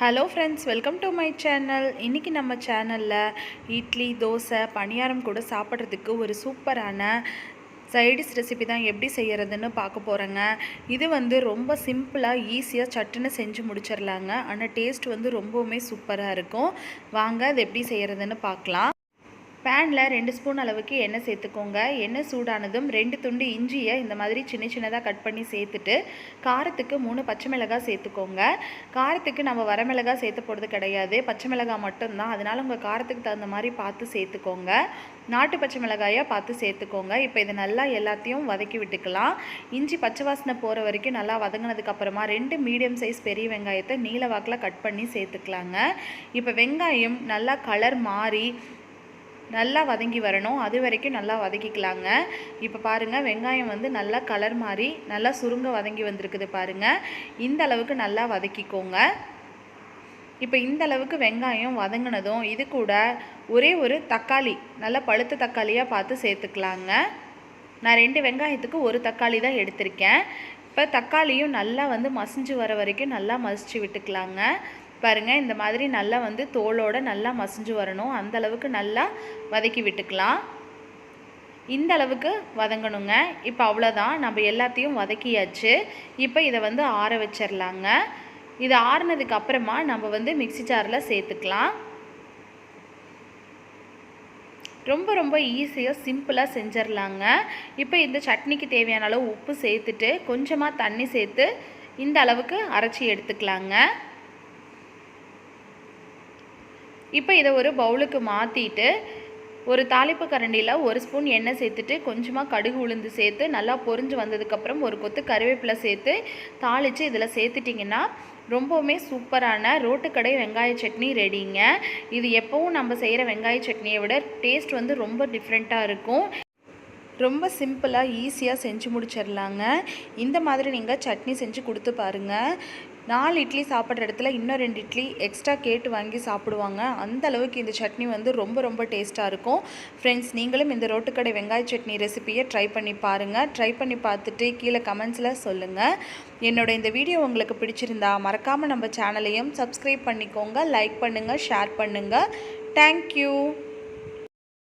Hello friends, welcome to my channel. இன்றைக்கி நம்ம சேனலில் இட்லி, தோசை, பணியாரம் கூட சாப்பிட்றதுக்கு ஒரு சூப்பரான சைடிஷ் ரெசிபி தான் எப்படி செய்கிறதுன்னு பார்க்க போகிறேங்க. இது ரொம்ப சிம்பிளாக ஈஸியாக சட்டுன்னு செஞ்சு முடிச்சிடலாங்க. ஆனால் டேஸ்ட் ரொம்பவுமே சூப்பராக இருக்கும். வாங்க அது எப்படி செய்கிறதுன்னு பார்க்கலாம். பேனில் 2 ஸ்பூன் அளவுக்கு எண்ணெய் சேர்த்துக்கோங்க. எண்ணெய் சூடானதும் 2 துண்டு இஞ்சியை இந்த மாதிரி சின்ன சின்னதாக கட் பண்ணி சேர்த்துட்டு காரத்துக்கு 3 பச்சை மிளகாய் சேர்த்துக்கோங்க. காரத்துக்கு நம்ம வரமிளகாய் சேர்த்து போடுறது கிடையாது, பச்சை மிளகாய் மட்டும்தான். அதனால் உங்கள் காரத்துக்கு தகுந்த மாதிரி பார்த்து சேர்த்துக்கோங்க. நாட்டு பச்சை மிளகாயாக பார்த்து சேர்த்துக்கோங்க. இப்போ இதை நல்லா எல்லாத்தையும் வதக்கி விட்டுக்கலாம். இஞ்சி பச்சை வாசனை போகிற வரைக்கும் நல்லா வதங்கினதுக்கப்புறமா 2 மீடியம் சைஸ் பெரிய வெங்காயத்தை நீல வாக்கில் கட் பண்ணி சேர்த்துக்கலாங்க. இப்போ வெங்காயம் நல்லா கலர் மாறி நல்லா வதங்கி வரணும். அது வரைக்கும் நல்லா வதக்கிக்கலாங்க. இப்போ பாருங்கள், வெங்காயம் நல்லா கலர் மாறி நல்லா சுருங்க வதங்கி வந்திருக்குது பாருங்கள். இந்த அளவுக்கு நல்லா வதக்கிக்கோங்க. இப்போ இந்த அளவுக்கு வெங்காயம் வதங்கினதும் இது கூட ஒரே ஒரு தக்காளி, நல்லா பழுத்த தக்காளியாக பார்த்து சேர்த்துக்கலாங்க. நான் 2 வெங்காயத்துக்கு ஒரு தக்காளி தான் எடுத்திருக்கேன். இப்போ தக்காளியும் நல்லா மசிஞ்சு வர வரைக்கும் நல்லா மசிச்சு விட்டுக்கலாங்க. பாருங்கள், இந்த மாதிரி நல்லா தோலோடு நல்லா மசிஞ்சு வரணும். அந்த அளவுக்கு நல்லா வதக்கி விட்டுக்கலாம். இந்த அளவுக்கு வதங்கணுங்க. இப்போ அவ்வளோதான், நம்ம எல்லாத்தையும் வதக்கியாச்சு. இப்போ இதை ஆற வச்சிடலாங்க. இது ஆறுனதுக்கு அப்புறமா நம்ம மிக்ஸி ஜாரில் சேர்த்துக்கலாம். ரொம்ப ஈஸியாக சிம்பிளாக செஞ்சிடலாங்க. இப்போ இந்த சட்னிக்கு தேவையான அளவு உப்பு சேர்த்துட்டு கொஞ்சமாக தண்ணி சேர்த்து இந்த அளவுக்கு அரைச்சி எடுத்துக்கலாங்க. இப்போ இதை ஒரு பவுலுக்கு மாற்றிட்டு ஒரு தாளிப்பு கரண்டியில் 1 ஸ்பூன் எண்ணெய் சேர்த்துட்டு கொஞ்சமாக கடுகு உளுந்து சேர்த்து நல்லா பொரிஞ்சு வந்ததுக்கப்புறம் ஒரு கொத்து கருவேப்பிலை சேர்த்து தாளித்து இதில் சேர்த்துட்டிங்கன்னா ரொம்பவுமே சூப்பரான ரோட்டுக்கடை வெங்காய சட்னி ரெடிங்க. இது எப்போவும் நம்ம செய்கிற வெங்காய சட்னியை விட டேஸ்ட் ரொம்ப டிஃப்ரெண்ட்டாக இருக்கும். ரொம்ப சிம்பிளாக ஈஸியாக செஞ்சு முடிச்சிடலாங்க. இந்த மாதிரி நீங்கள் சட்னி செஞ்சு கொடுத்து பாருங்கள். 4 இட்லி சாப்பிட்ற இடத்துல இன்னும் 2 இட்லி எக்ஸ்ட்ரா கேட்டு வாங்கி சாப்பிடுவாங்க. அந்த அளவுக்கு இந்த சட்னி ரொம்ப டேஸ்ட்டாக இருக்கும். ஃப்ரெண்ட்ஸ், நீங்களும் இந்த ரோட்டுக்கடை வெங்காய சட்னி ரெசிபியை ட்ரை பண்ணி பாருங்கள். ட்ரை பண்ணி பார்த்துட்டு கீழே கமெண்ட்ஸில் சொல்லுங்கள். என்னோட இந்த வீடியோ உங்களுக்கு பிடிச்சிருந்தா மறக்காமல் நம்ம சேனலையும் சப்ஸ்கிரைப் பண்ணிக்கோங்க. லைக் பண்ணுங்கள், ஷேர் பண்ணுங்கள். தேங்க்யூ.